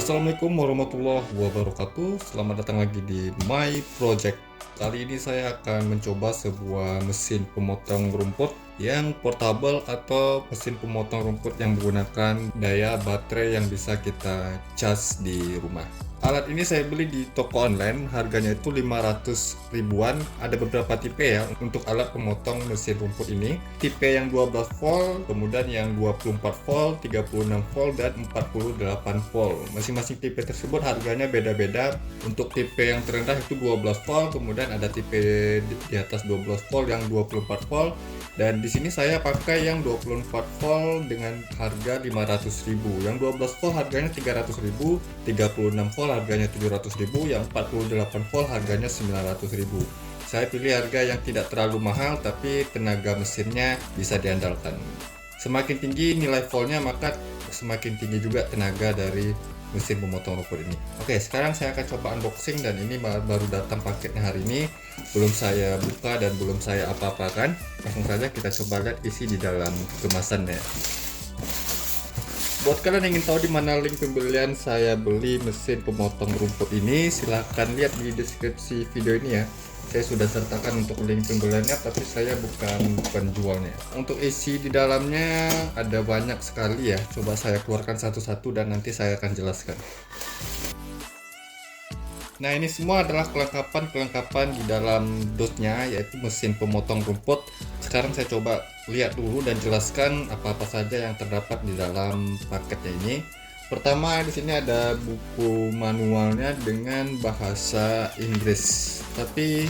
Assalamualaikum warahmatullahi wabarakatuh. Selamat datang lagi di My Project. Kali ini saya akan mencoba sebuah mesin pemotong rumput yang portable atau mesin pemotong rumput yang menggunakan daya baterai yang bisa kita cas di rumah. Alat ini saya beli di toko online, harganya itu 500 ribuan. Ada beberapa tipe ya untuk alat pemotong mesin rumput ini. Tipe yang 12 volt, kemudian yang 24 volt, 36 volt, dan 48 volt. Masing-masing tipe tersebut harganya beda-beda. Untuk tipe yang terendah itu 12 volt, kemudian ada tipe di atas 12 volt yang 24 volt. Dan di sini saya pakai yang 24 volt dengan harga 500 ribu. Yang 12 volt harganya 300 ribu, 36 volt harganya 700 ribu, yang 48 volt harganya 900 ribu. Saya pilih harga yang tidak terlalu mahal tapi tenaga mesinnya bisa diandalkan. Semakin tinggi nilai voltnya maka semakin tinggi juga tenaga dari mesin pemotong rumput ini. Oke, sekarang saya akan coba unboxing, dan ini baru datang paketnya hari ini. Belum saya buka dan belum saya apa-apakan. Langsung saja kita coba lihat isi di dalam kemasannya. Buat kalian yang ingin tahu di mana link pembelian saya beli mesin pemotong rumput ini, silahkan lihat di deskripsi video ini ya. Saya sudah sertakan untuk link pembeliannya, tapi saya bukan penjualnya. Untuk isi di dalamnya ada banyak sekali ya. Coba saya keluarkan satu-satu dan nanti saya akan jelaskan. Nah, ini semua adalah kelengkapan di dalam dosnya, yaitu mesin pemotong rumput. Sekarang saya coba lihat dulu dan jelaskan apa-apa saja yang terdapat di dalam paketnya ini. Pertama, di sini ada buku manualnya dengan bahasa Inggris. Tapi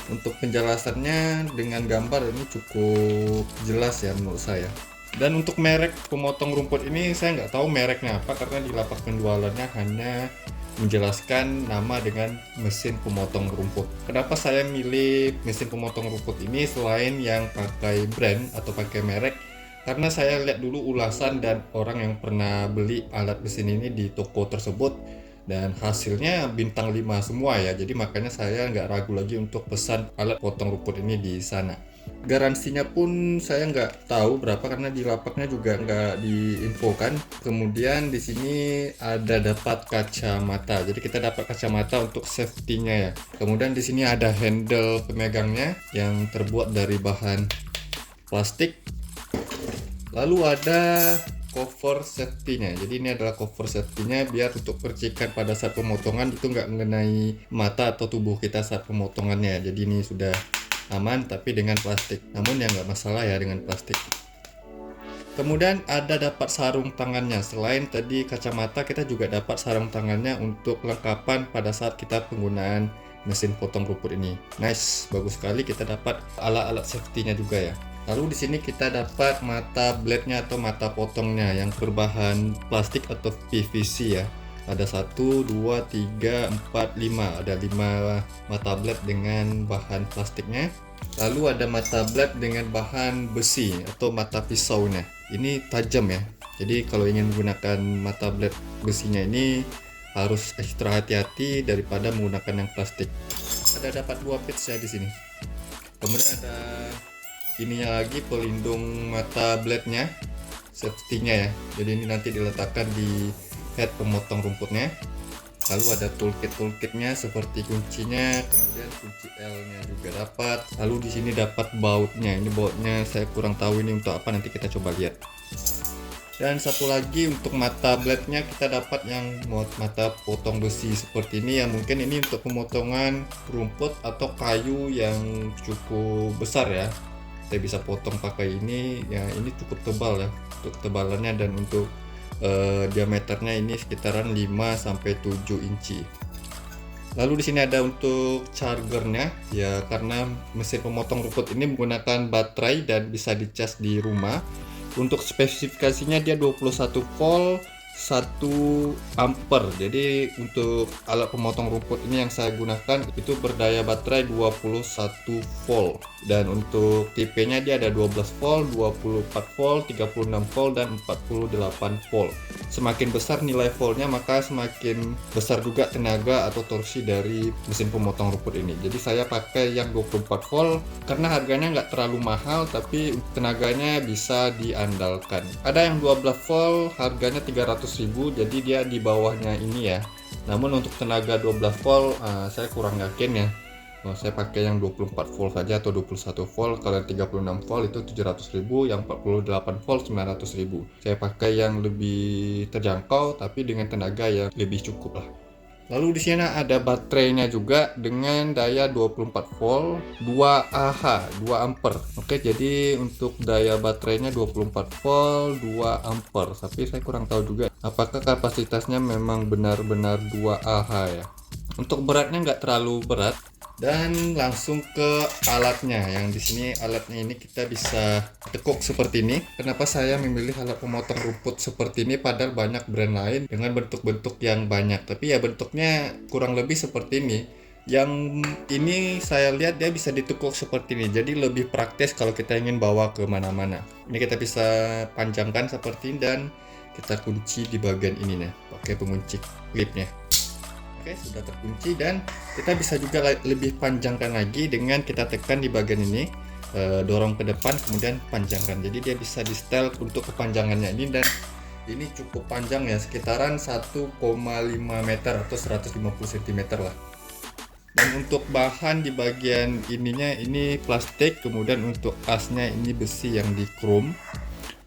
untuk penjelasannya dengan gambar ini cukup jelas ya menurut saya. Dan untuk merek pemotong rumput ini saya nggak tahu mereknya apa, karena di lapak penjualannya hanya menjelaskan nama dengan mesin pemotong rumput. Kenapa saya milih mesin pemotong rumput ini selain yang pakai brand atau pakai merek? Karena saya lihat dulu ulasan dan orang yang pernah beli alat mesin ini di toko tersebut, dan hasilnya bintang 5 semua ya. Jadi makanya saya nggak ragu lagi untuk pesan alat potong rumput ini di sana. Garansinya pun saya nggak tahu berapa karena di lapaknya juga nggak diinfokan. Kemudian di sini ada dapat kacamata. Jadi kita dapat kacamata untuk safety-nya ya. Kemudian di sini ada handle pemegangnya yang terbuat dari bahan plastik. Lalu ada cover safety-nya. Jadi ini adalah cover safety-nya biar untuk percikan pada saat pemotongan itu nggak mengenai mata atau tubuh kita saat pemotongannya. Jadi ini sudah aman tapi dengan plastik. Namun ya nggak masalah ya dengan plastik. Kemudian ada dapat sarung tangannya. Selain tadi kacamata, kita juga dapat sarung tangannya untuk kelengkapan pada saat kita penggunaan mesin potong rumput ini. Nice, bagus sekali kita dapat alat-alat safety-nya juga ya. Lalu di sini kita dapat mata blade-nya atau mata potongnya yang berbahan plastik atau PVC ya. Ada 1, 2, 3, 4, 5. Ada 5 mata blade dengan bahan plastiknya. Lalu ada mata blade dengan bahan besi atau mata pisaunya. Ini tajam ya. Jadi kalau ingin menggunakan mata blade besinya ini harus ekstra hati-hati daripada menggunakan yang plastik. Ada dapat 2 pieces ya di sini. Kemudian ada ininya lagi, pelindung mata blade-nya, safety-nya ya. Jadi ini nanti diletakkan di head pemotong rumputnya. Lalu ada toolkit-toolkitnya seperti kuncinya, kemudian kunci L-nya juga dapat. Lalu di sini dapat bautnya. Ini bautnya saya kurang tahu ini untuk apa, nanti kita coba lihat. Dan satu lagi untuk mata blade-nya kita dapat yang mata potong besi seperti ini ya. Mungkin ini untuk pemotongan rumput atau kayu yang cukup besar ya. Saya bisa potong pakai ini ya. Ini cukup tebal ya untuk ketebalannya, dan untuk diameternya ini sekitaran 5-7 inci. Lalu di sini ada untuk chargernya ya, karena mesin pemotong rumput ini menggunakan baterai dan bisa dicas di rumah. Untuk spesifikasinya dia 21 volt 1 ampere. Jadi untuk alat pemotong rumput ini yang saya gunakan itu berdaya baterai 21 volt. Dan untuk tipenya dia ada 12 volt, 24 volt, 36 volt, dan 48 volt. Semakin besar nilai voltnya, maka semakin besar juga tenaga atau torsi dari mesin pemotong rumput ini. Jadi saya pakai yang 24 volt karena harganya nggak terlalu mahal, tapi tenaganya bisa diandalkan. Ada yang 12 volt, harganya 300.000, jadi dia di bawahnya ini ya. Namun untuk tenaga 12 volt saya kurang yakin ya. Saya pakai yang 24 volt saja atau 21 volt. Kalau yang 36 volt itu 700.000, yang 48 volt 900.000. Saya pakai yang lebih terjangkau tapi dengan tenaga yang lebih cukup lah. Lalu di sini ada baterainya juga dengan daya 24 volt 2 Ah 2 ampere. Oke, jadi untuk daya baterainya 24 volt 2 ampere. Tapi saya kurang tahu juga apakah kapasitasnya memang benar-benar 2 Ah ya. Untuk beratnya nggak terlalu berat. Dan langsung ke alatnya. Yang di sini alatnya ini kita bisa tekuk seperti ini. Kenapa saya memilih alat pemotong rumput seperti ini padahal banyak brand lain dengan bentuk-bentuk yang banyak, tapi ya bentuknya kurang lebih seperti ini. Yang ini saya lihat dia bisa ditekuk seperti ini, jadi lebih praktis kalau kita ingin bawa ke mana-mana. Ini kita bisa panjangkan seperti ini dan kita kunci di bagian ini nih pakai pengunci klipnya. Oke, sudah terkunci, dan kita bisa juga lebih panjangkan lagi dengan kita tekan di bagian ini, dorong ke depan kemudian panjangkan. Jadi dia bisa di setel untuk kepanjangannya ini, dan ini cukup panjang ya, sekitaran 1,5 meter atau 150 cm lah. Dan untuk bahan di bagian ininya ini plastik, kemudian untuk asnya ini besi yang di chrome.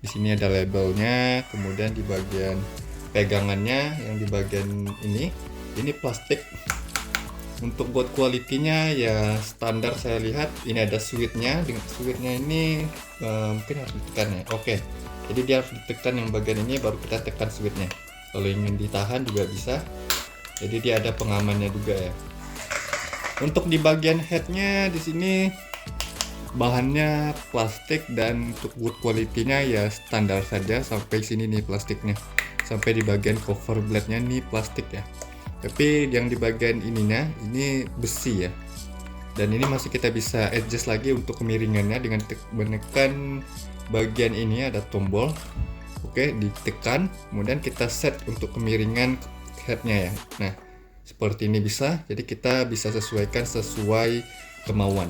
Di sini ada labelnya, kemudian di bagian pegangannya yang di bagian ini plastik. Untuk buat kualitinya ya standar, saya lihat ini ada switchnya. Dengan switchnya ini mungkin harus ditekan ya. Oke, jadi dia harus ditekan yang bagian ini baru kita tekan switchnya. Kalau ingin ditahan juga bisa, jadi dia ada pengamannya juga ya. Untuk di bagian headnya di sini bahannya plastik, dan untuk wood quality-nya ya standar saja. Sampai sini nih plastiknya, sampai di bagian cover blade-nya nih plastik ya. Tapi yang di bagian ininya ini besi ya, dan ini masih kita bisa adjust lagi untuk kemiringannya dengan menekan bagian ini ada tombol. Oke, ditekan kemudian kita set untuk kemiringan headnya ya. Nah seperti ini bisa, jadi kita bisa sesuaikan sesuai kemauan.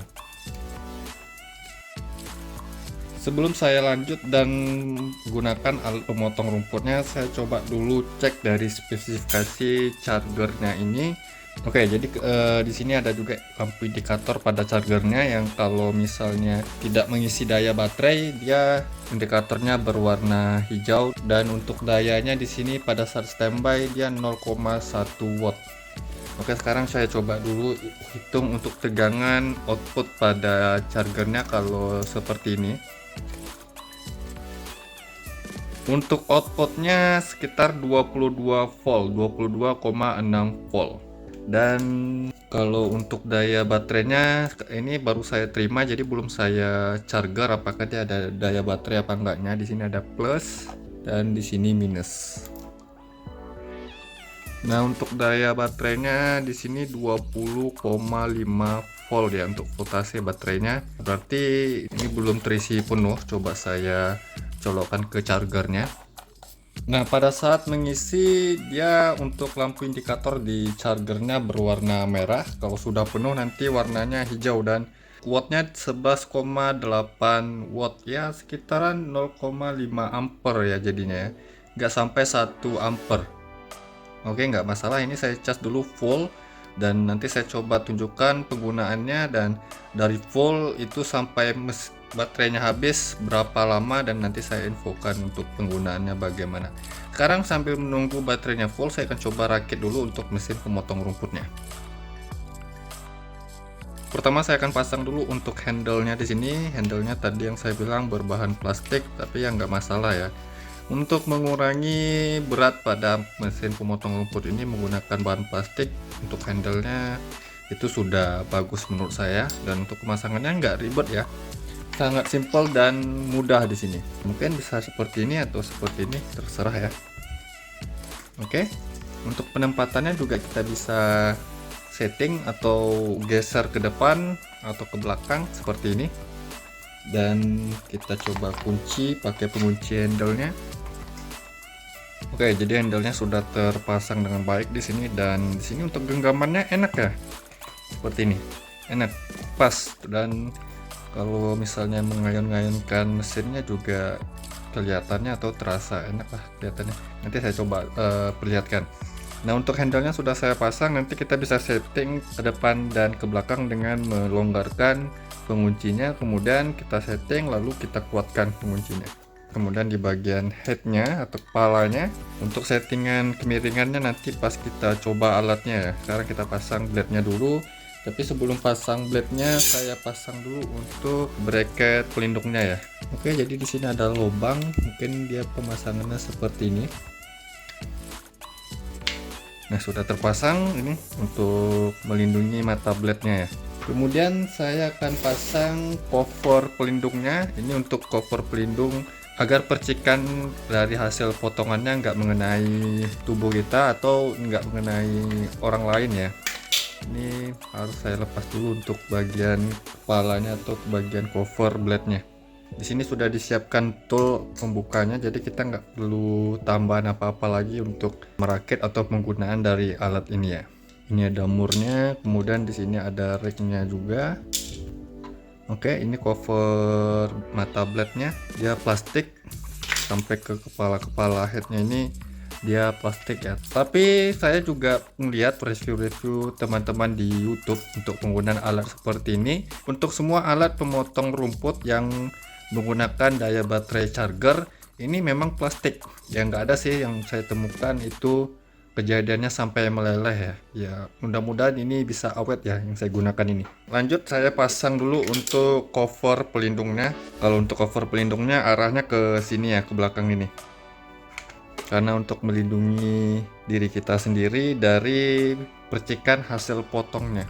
Sebelum saya lanjut dan gunakan alat pemotong rumputnya, saya coba dulu cek dari spesifikasi chargernya ini. Oke, jadi di sini ada juga lampu indikator pada chargernya yang kalau misalnya tidak mengisi daya baterai, dia indikatornya berwarna hijau, dan untuk dayanya di sini pada saat standby dia 0,1 watt. Oke, sekarang saya coba dulu hitung untuk tegangan output pada chargernya kalau seperti ini. Untuk outputnya sekitar 22 volt, 22,6 volt. Dan kalau untuk daya baterainya ini baru saya terima, jadi belum saya charger apakah dia ada daya baterai apa enggaknya. Di sini ada plus dan di sini minus. Nah, untuk daya baterainya di sini 20,5 volt ya untuk voltase baterainya. Berarti ini belum terisi penuh. Coba saya colokkan ke chargernya. Nah, pada saat mengisi dia untuk lampu indikator di chargernya berwarna merah. Kalau sudah penuh nanti warnanya hijau, dan wattnya 11,8 watt ya, sekitaran 0,5 ampere ya jadinya ya, nggak sampai 1 ampere. Oke, nggak masalah, ini saya cas dulu full dan nanti saya coba tunjukkan penggunaannya, dan dari full itu sampai baterainya habis berapa lama, dan nanti saya infokan untuk penggunaannya bagaimana. Sekarang sambil menunggu baterainya full, saya akan coba rakit dulu untuk mesin pemotong rumputnya. Pertama saya akan pasang dulu untuk handle-nya. Di sini handle-nya tadi yang saya bilang berbahan plastik, tapi ya nggak masalah ya. Untuk mengurangi berat pada mesin pemotong rumput ini menggunakan bahan plastik, untuk handle-nya itu sudah bagus menurut saya, dan untuk pemasangannya nggak ribet ya. Sangat simpel dan mudah di sini. Mungkin bisa seperti ini atau seperti ini, terserah ya. Oke, untuk penempatannya juga kita bisa setting atau geser ke depan atau ke belakang seperti ini. Dan kita coba kunci pakai pengunci handle-nya. Oke, jadi handle-nya sudah terpasang dengan baik di sini, dan di sini untuk genggamannya enak ya. Seperti ini. Enak, pas, dan kalau misalnya mengayun-ngayunkan mesinnya juga kelihatannya atau terasa enak lah kelihatannya. Nanti saya coba perlihatkan. Nah, untuk handle-nya sudah saya pasang, nanti kita bisa setting ke depan dan ke belakang dengan melonggarkan penguncinya, kemudian kita setting lalu kita kuatkan penguncinya. Kemudian di bagian headnya atau kepalanya, untuk settingan kemiringannya nanti pas kita coba alatnya ya. Sekarang kita pasang blade-nya dulu. Tapi sebelum pasang blade-nya, saya pasang dulu untuk bracket pelindungnya ya. Oke, jadi di sini ada lubang, mungkin dia pemasangannya seperti ini. Nah, sudah terpasang ini untuk melindungi mata blade-nya ya. Kemudian saya akan pasang cover pelindungnya. Ini untuk cover pelindung agar percikan dari hasil potongannya nggak mengenai tubuh kita atau nggak mengenai orang lain ya. Ini harus saya lepas dulu untuk bagian kepalanya atau bagian cover blade-nya. Di sini sudah disiapkan tool pembukanya, jadi kita nggak perlu tambahan apa-apa lagi untuk merakit atau penggunaan dari alat ini ya. Ini ada murnya, kemudian di sini ada ringnya juga. Oke, ini cover mata blade-nya, dia plastik sampai ke kepala headnya ini dia plastik ya. Tapi saya juga melihat review-review teman-teman di YouTube untuk penggunaan alat seperti ini. Untuk semua alat pemotong rumput yang menggunakan daya baterai charger ini memang plastik. Yang nggak ada sih yang saya temukan itu kejadiannya sampai meleleh ya. Ya, mudah-mudahan ini bisa awet ya yang saya gunakan ini. Lanjut, saya pasang dulu untuk cover pelindungnya. Kalau untuk cover pelindungnya arahnya ke sini ya, ke belakang ini. Karena untuk melindungi diri kita sendiri dari percikan hasil potongnya.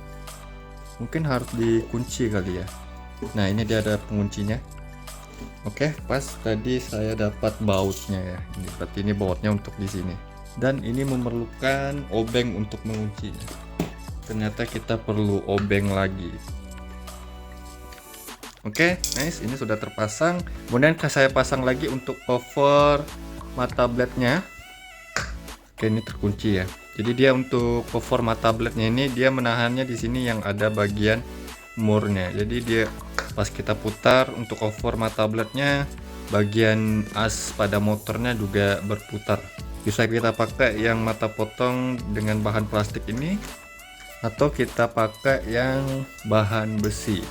Mungkin harus dikunci kali ya. Nah, ini dia ada penguncinya. Oke, pas tadi saya dapat bautnya ya. Ini berarti ini bautnya untuk di sini. Dan ini memerlukan obeng untuk menguncinya. Ternyata kita perlu obeng lagi. Oke, nice, ini sudah terpasang. Kemudian saya pasang lagi untuk cover mata blade-nya. Oke, ini terkunci ya. Jadi dia untuk cover mata blade-nya ini dia menahannya di sini yang ada bagian murnya. Jadi dia pas kita putar untuk cover mata blade-nya, bagian as pada motornya juga berputar. Bisa kita pakai yang mata potong dengan bahan plastik ini atau kita pakai yang bahan besi.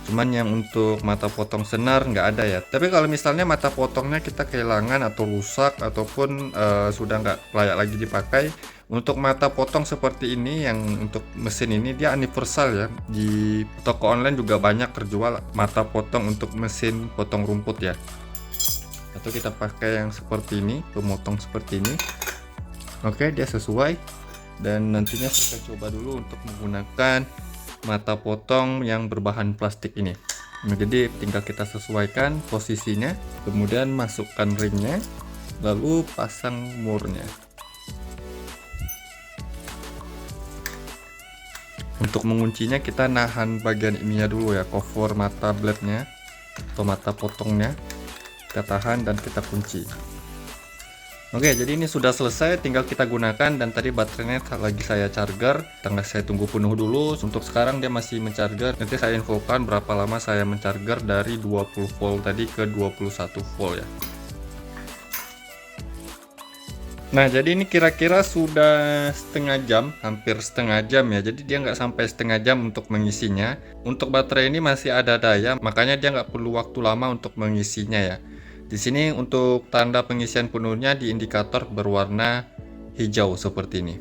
Cuman yang untuk mata potong senar nggak ada ya. Tapi kalau misalnya mata potongnya kita kehilangan atau rusak ataupun sudah nggak layak lagi dipakai, untuk mata potong seperti ini yang untuk mesin ini dia universal ya. Di toko online juga banyak terjual mata potong untuk mesin potong rumput ya. Atau kita pakai yang seperti ini, pemotong seperti ini. Oke, dia sesuai. Dan nantinya saya coba dulu untuk menggunakan mata potong yang berbahan plastik ini. Nah, jadi tinggal kita sesuaikan posisinya, kemudian masukkan ringnya, lalu pasang murnya. Untuk menguncinya kita nahan bagian ininya dulu ya, cover mata blade-nya atau mata potongnya. Kita tahan dan kita kunci. Oke, jadi ini sudah selesai, tinggal kita gunakan. Dan tadi baterainya lagi saya charger, saya tunggu penuh dulu. Untuk sekarang dia masih mencharger. Nanti saya infokan berapa lama saya mencharger dari 20 volt tadi ke 21 volt ya. Nah, jadi ini kira-kira sudah setengah jam, hampir setengah jam ya. Jadi dia nggak sampai setengah jam untuk mengisinya. Untuk baterai ini masih ada daya, makanya dia nggak perlu waktu lama untuk mengisinya ya. Di sini untuk tanda pengisian penuhnya di indikator berwarna hijau seperti ini.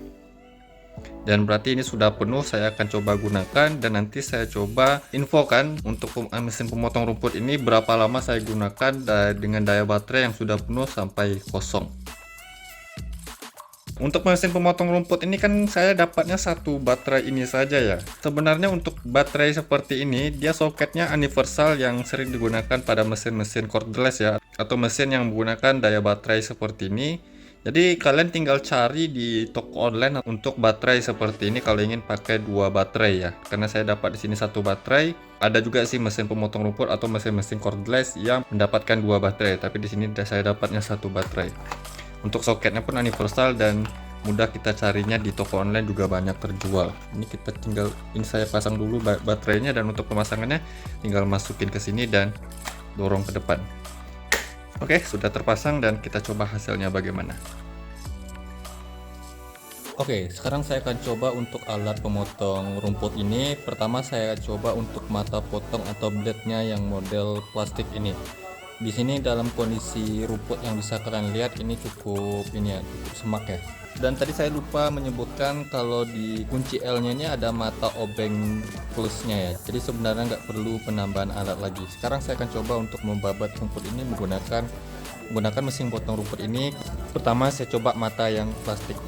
Dan berarti ini sudah penuh, saya akan coba gunakan dan nanti saya coba infokan untuk mesin pemotong rumput ini berapa lama saya gunakan dengan daya baterai yang sudah penuh sampai kosong. Untuk mesin pemotong rumput ini kan saya dapatnya satu baterai ini saja ya. Sebenarnya untuk baterai seperti ini dia soketnya universal yang sering digunakan pada mesin-mesin cordless ya, atau mesin yang menggunakan daya baterai seperti ini. Jadi kalian tinggal cari di toko online untuk baterai seperti ini kalau ingin pakai dua baterai ya. Karena saya dapat di sini satu baterai. Ada juga sih mesin pemotong rumput atau mesin-mesin cordless yang mendapatkan dua baterai. Tapi di sini saya dapatnya satu baterai. Untuk soketnya pun universal dan mudah kita carinya di toko online juga banyak terjual. Ini saya pasang dulu baterainya dan untuk pemasangannya tinggal masukin ke sini dan dorong ke depan. Oke, sudah terpasang dan kita coba hasilnya bagaimana. Oke, sekarang saya akan coba untuk alat pemotong rumput ini. Pertama saya coba untuk mata potong atau blade-nya yang model plastik ini. Di sini dalam kondisi rumput yang bisa kalian lihat ini cukup semak ya. Dan tadi saya lupa menyebutkan kalau di kunci L-nya ini ada mata obeng plusnya ya. Jadi sebenarnya nggak perlu penambahan alat lagi. Sekarang saya akan coba untuk membabat rumput ini menggunakan mesin potong rumput ini. Pertama saya coba mata yang plastik.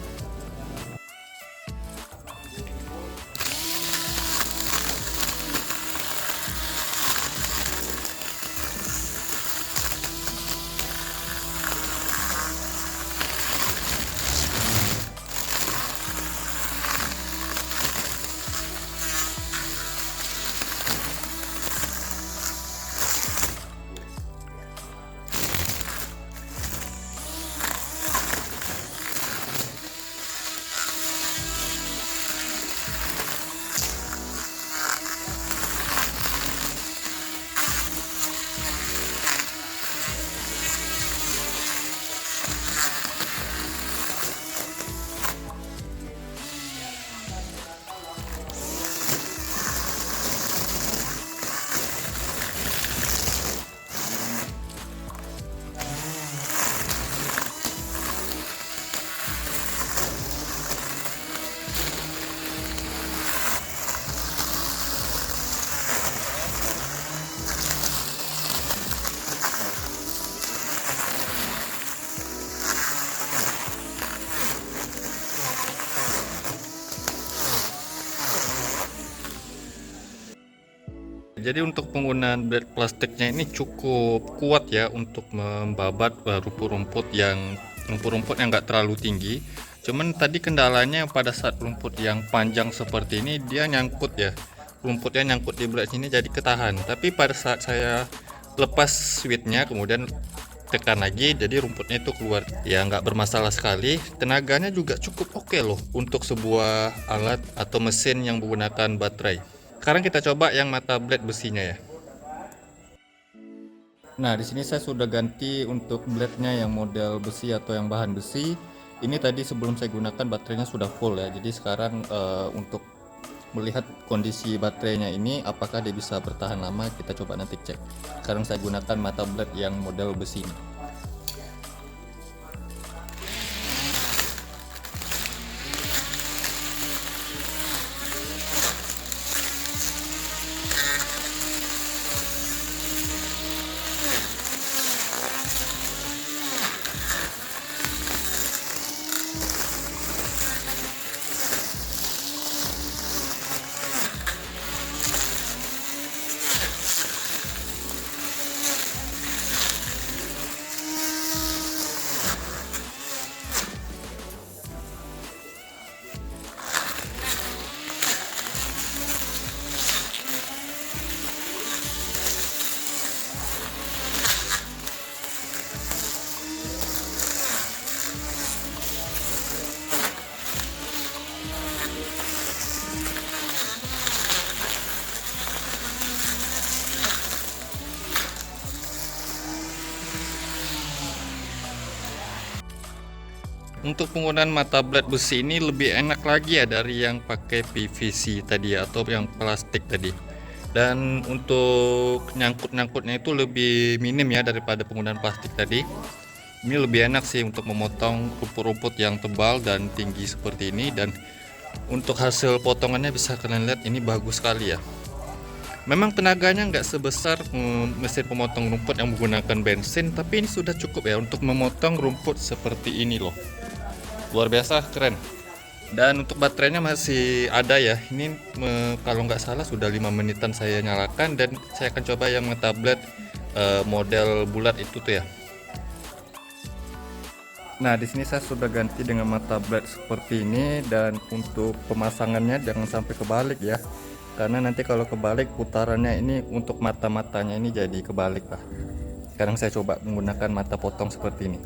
Jadi untuk penggunaan blade plastiknya ini cukup kuat ya untuk membabat rumput-rumput yang nggak terlalu tinggi. Cuman tadi kendalanya pada saat rumput yang panjang seperti ini dia nyangkut ya. Rumputnya nyangkut di blade ini jadi ketahan. Tapi pada saat saya lepas switchnya kemudian tekan lagi jadi rumputnya itu keluar ya, nggak bermasalah sekali. Tenaganya juga cukup oke loh untuk sebuah alat atau mesin yang menggunakan baterai. Sekarang kita coba yang mata blade besinya ya. Nah, di sini saya sudah ganti untuk blade-nya yang model besi atau yang bahan besi. Ini tadi sebelum saya gunakan baterainya sudah full ya. Jadi sekarang untuk melihat kondisi baterainya ini apakah dia bisa bertahan lama, kita coba nanti cek. Sekarang saya gunakan mata blade yang model besi ini. Untuk penggunaan mata blade besi ini lebih enak lagi ya dari yang pakai PVC tadi atau yang plastik tadi. Dan untuk nyangkut-nyangkutnya itu lebih minim ya daripada penggunaan plastik tadi. Ini lebih enak sih untuk memotong rumput-rumput yang tebal dan tinggi seperti ini, dan untuk hasil potongannya bisa kalian lihat ini bagus sekali ya. Memang tenaganya nggak sebesar mesin pemotong rumput yang menggunakan bensin, tapi ini sudah cukup ya untuk memotong rumput seperti ini loh. Luar biasa keren. Dan untuk baterainya masih ada ya. Ini kalau nggak salah sudah 5 menitan saya nyalakan, dan saya akan coba yang tablet model bulat itu tuh ya. Nah, di sini saya sudah ganti dengan mata blade seperti ini, dan untuk pemasangannya jangan sampai kebalik ya. Karena nanti kalau kebalik putarannya ini untuk mata-matanya ini jadi kebalik lah. Sekarang saya coba menggunakan mata potong seperti ini.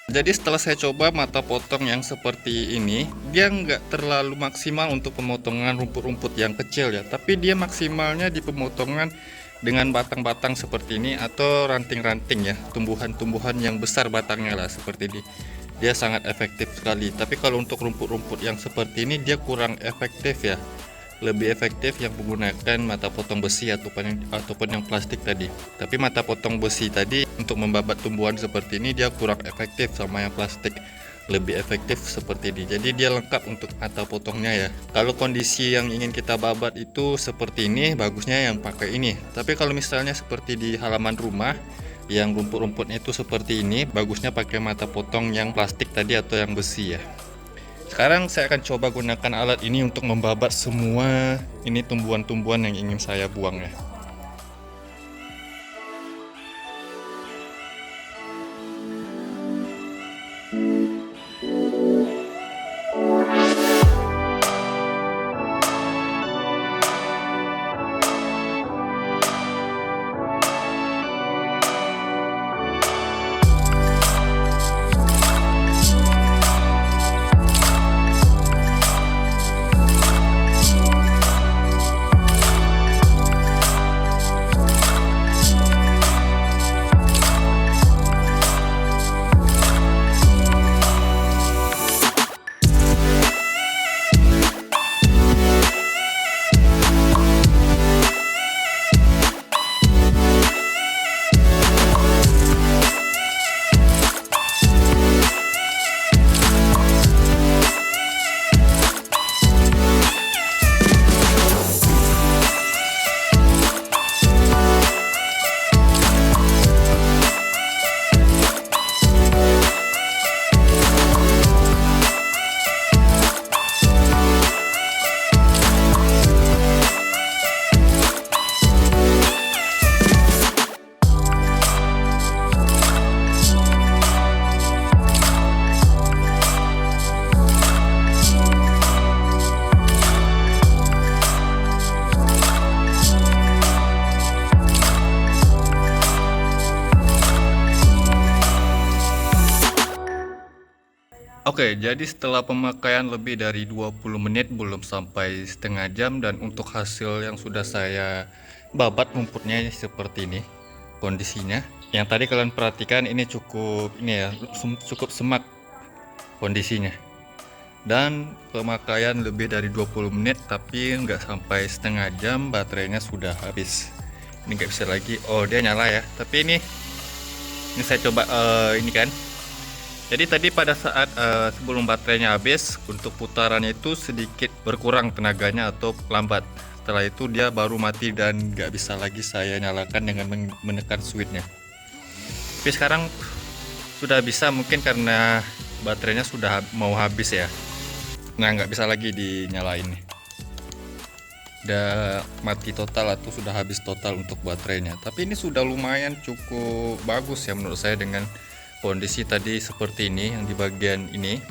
Jadi setelah saya coba mata potong yang seperti ini, dia nggak terlalu maksimal untuk pemotongan rumput-rumput yang kecil ya, tapi dia maksimalnya di pemotongan dengan batang-batang seperti ini atau ranting-ranting ya, tumbuhan-tumbuhan yang besar batangnya lah seperti ini. Dia sangat efektif sekali. Tapi kalau untuk rumput-rumput yang seperti ini dia kurang efektif ya. Lebih efektif yang menggunakan mata potong besi ataupun yang plastik tadi. Tapi mata potong besi tadi untuk membabat tumbuhan seperti ini dia kurang efektif sama yang plastik. Lebih efektif seperti ini. Jadi dia lengkap untuk mata potongnya ya. Kalau kondisi yang ingin kita babat itu seperti ini, bagusnya yang pakai ini. Tapi kalau misalnya seperti di halaman rumah yang rumput-rumputnya itu seperti ini, bagusnya pakai mata potong yang plastik tadi atau yang besi ya. Sekarang saya akan coba gunakan alat ini untuk membabat semua ini tumbuhan-tumbuhan yang ingin saya buang ya. Oke, jadi setelah pemakaian lebih dari 20 menit, belum sampai setengah jam, dan untuk hasil yang sudah saya babat rumputnya seperti ini kondisinya. Yang tadi kalian perhatikan ini cukup cukup semak kondisinya. Dan pemakaian lebih dari 20 menit tapi nggak sampai setengah jam baterainya sudah habis. Ini nggak bisa lagi. Oh, dia nyala ya. Tapi ini saya coba ini kan. Jadi tadi pada saat sebelum baterainya habis, untuk putarannya itu sedikit berkurang tenaganya atau lambat. Setelah itu dia baru mati dan nggak bisa lagi saya nyalakan dengan menekan switchnya. Tapi sekarang sudah bisa, mungkin karena baterainya sudah mau habis ya. Nah, nggak bisa lagi dinyalain nih. Udah mati total atau sudah habis total untuk baterainya. Tapi ini sudah lumayan cukup bagus ya menurut saya dengan kondisi tadi seperti ini yang di bagian ini.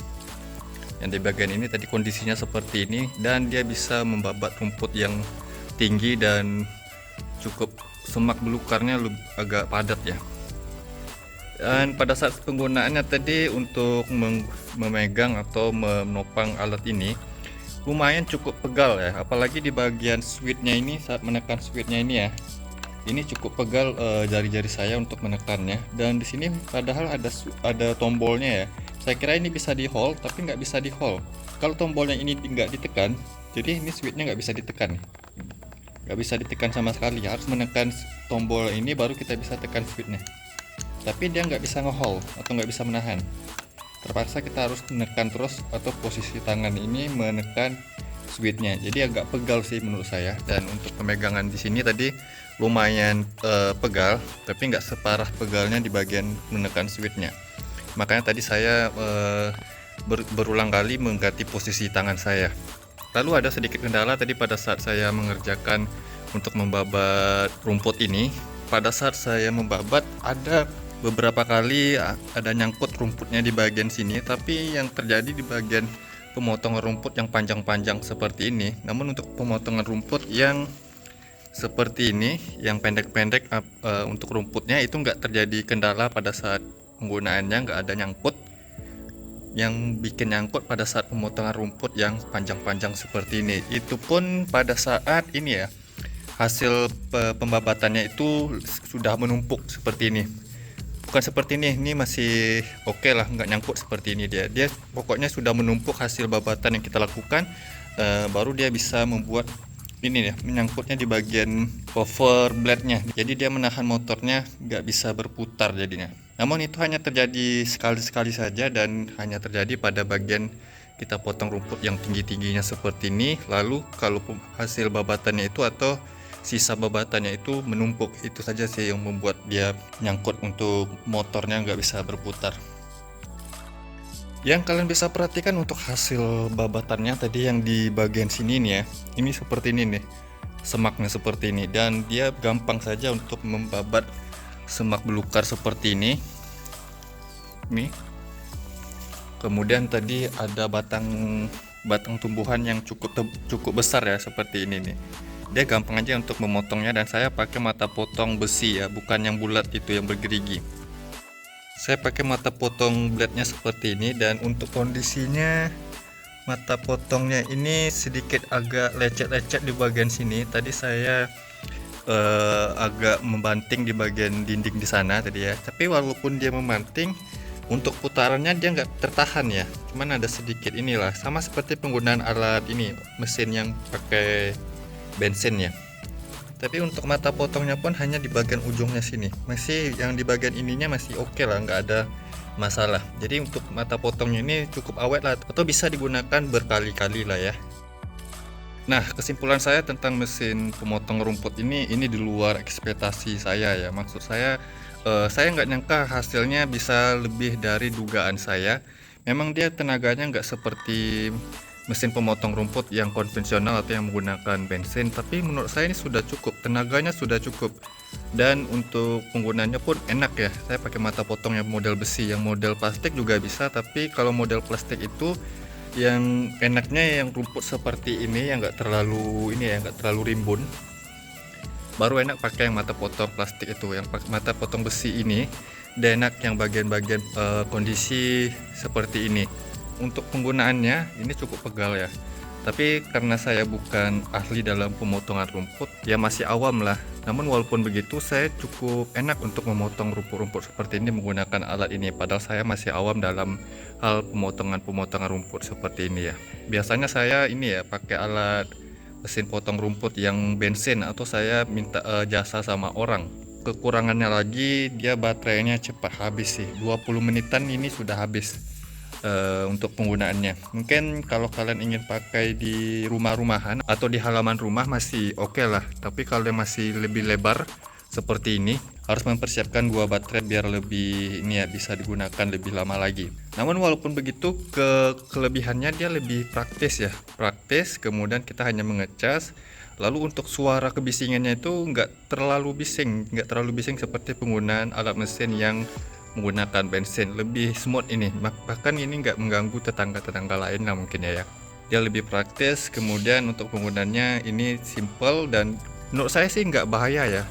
Yang di bagian ini tadi kondisinya seperti ini, dan dia bisa membabat rumput yang tinggi dan cukup semak belukarnya agak padat ya. Dan pada saat penggunaannya tadi untuk memegang atau menopang alat ini lumayan cukup pegal ya, apalagi di bagian switchnya ini. Saat menekan switchnya ini ya, ini cukup pegal jari-jari saya untuk menekannya. Dan di sini padahal ada tombolnya ya, saya kira ini bisa di hold tapi nggak bisa di hold. Kalau tombolnya ini nggak ditekan, jadi ini switchnya nggak bisa ditekan, nggak bisa ditekan sama sekali. Harus menekan tombol ini baru kita bisa tekan switchnya, tapi dia nggak bisa nge-hold atau nggak bisa menahan. Terpaksa kita harus menekan terus, atau posisi tangan ini menekan switchnya. Jadi agak pegal sih menurut saya. Dan untuk pemegangan di sini tadi lumayan pegal, tapi nggak separah pegalnya di bagian menekan switchnya. Makanya tadi saya berulang kali mengganti posisi tangan saya. Lalu ada sedikit kendala tadi pada saat saya mengerjakan untuk membabat rumput ini. Pada saat saya membabat ada beberapa kali ada nyangkut rumputnya di bagian sini, tapi yang terjadi di bagian pemotongan rumput yang panjang-panjang seperti ini. Namun untuk pemotongan rumput yang seperti ini, yang pendek-pendek, untuk rumputnya itu nggak terjadi kendala pada saat penggunaannya, nggak ada nyangkut. Yang bikin nyangkut pada saat pemotongan rumput yang panjang-panjang seperti ini. Itu pun pada saat ini ya, hasil pembabatannya itu sudah menumpuk seperti ini. Bukan seperti ini masih oke lah, nggak nyangkut seperti ini. Dia pokoknya sudah menumpuk hasil babatan yang kita lakukan, baru dia bisa membuat ini ya, menyangkutnya di bagian cover blade-nya. Jadi dia menahan motornya nggak bisa berputar jadinya. Namun itu hanya terjadi sekali-sekali saja, dan hanya terjadi pada bagian kita potong rumput yang tinggi-tingginya seperti ini. Lalu kalau hasil babatannya itu atau sisa babatannya itu menumpuk, itu saja sih yang membuat dia nyangkut untuk motornya nggak bisa berputar. Yang kalian bisa perhatikan untuk hasil babatannya tadi yang di bagian sini nih ya, ini seperti ini nih, semaknya seperti ini, dan dia gampang saja untuk membabat semak belukar seperti ini. Nih, kemudian tadi ada batang tumbuhan yang cukup besar ya, seperti ini nih. Dia gampang aja untuk memotongnya, dan saya pakai mata potong besi ya, bukan yang bulat itu yang bergerigi. Saya pakai mata potong blade-nya seperti ini, dan untuk kondisinya mata potongnya ini sedikit agak lecet-lecet di bagian sini. Tadi saya agak membanting di bagian dinding di sana tadi ya, tapi walaupun dia membanting, untuk putarannya dia nggak tertahan ya, cuman ada sedikit inilah, sama seperti penggunaan alat ini, mesin yang pakai bensin ya. Tapi untuk mata potongnya pun hanya di bagian ujungnya sini, masih yang di bagian ininya masih oke lah, nggak ada masalah. Jadi untuk mata potongnya ini cukup awet lah, atau bisa digunakan berkali-kali lah ya. Nah, kesimpulan saya tentang mesin pemotong rumput ini di luar ekspektasi saya ya. Maksud saya nggak nyangka hasilnya bisa lebih dari dugaan saya. Memang dia tenaganya nggak seperti mesin pemotong rumput yang konvensional atau yang menggunakan bensin, tapi menurut saya ini sudah cukup, tenaganya sudah cukup, dan untuk penggunaannya pun enak ya. Saya pakai mata potong yang model besi, yang model plastik juga bisa, tapi kalau model plastik itu yang enaknya yang rumput seperti ini, yang nggak terlalu ini ya, nggak terlalu rimbun, baru enak pakai yang mata potong plastik itu. Yang mata potong besi ini dan enak yang bagian-bagian kondisi seperti ini. Untuk penggunaannya ini cukup pegal ya, tapi karena saya bukan ahli dalam pemotongan rumput ya, masih awam lah. Namun walaupun begitu, saya cukup enak untuk memotong rumput-rumput seperti ini menggunakan alat ini, padahal saya masih awam dalam hal pemotongan rumput seperti ini ya. Biasanya saya ini ya pakai alat mesin potong rumput yang bensin, atau saya minta jasa sama orang. Kekurangannya lagi, dia baterainya cepat habis sih, 20 menitan ini sudah habis. Untuk penggunaannya mungkin kalau kalian ingin pakai di rumah-rumahan atau di halaman rumah masih oke lah, tapi kalau masih lebih lebar seperti ini, harus mempersiapkan 2 baterai biar lebih ini ya, bisa digunakan lebih lama lagi. Namun walaupun begitu, kelebihannya dia lebih praktis ya, kemudian kita hanya mengecas. Lalu untuk suara kebisingannya itu nggak terlalu bising seperti penggunaan alat mesin yang menggunakan bensin, lebih smooth ini. Bahkan ini nggak mengganggu tetangga-tetangga lain lah mungkin ya. Dia lebih praktis, kemudian untuk penggunaannya ini simple dan menurut saya sih nggak bahaya ya.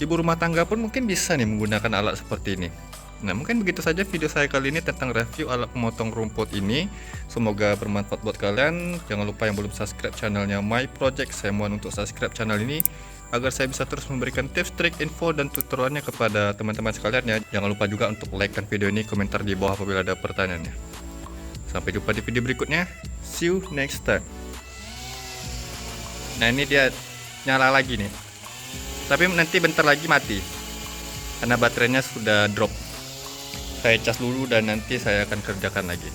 Ibu rumah tangga pun mungkin bisa nih menggunakan alat seperti ini. Nah, mungkin begitu saja video saya kali ini tentang review alat pemotong rumput ini. Semoga bermanfaat buat kalian. Jangan lupa yang belum subscribe channelnya My Project, saya mohon untuk subscribe channel ini agar saya bisa terus memberikan tips, trik, info, dan tutorialnya kepada teman-teman sekalian ya. Jangan lupa juga untuk like kan video ini, komentar di bawah apabila ada pertanyaannya. Sampai jumpa di video berikutnya. See you next time. Nah, ini dia nyala lagi nih. Tapi nanti bentar lagi mati karena baterainya sudah drop. Saya cas dulu dan nanti saya akan kerjakan lagi.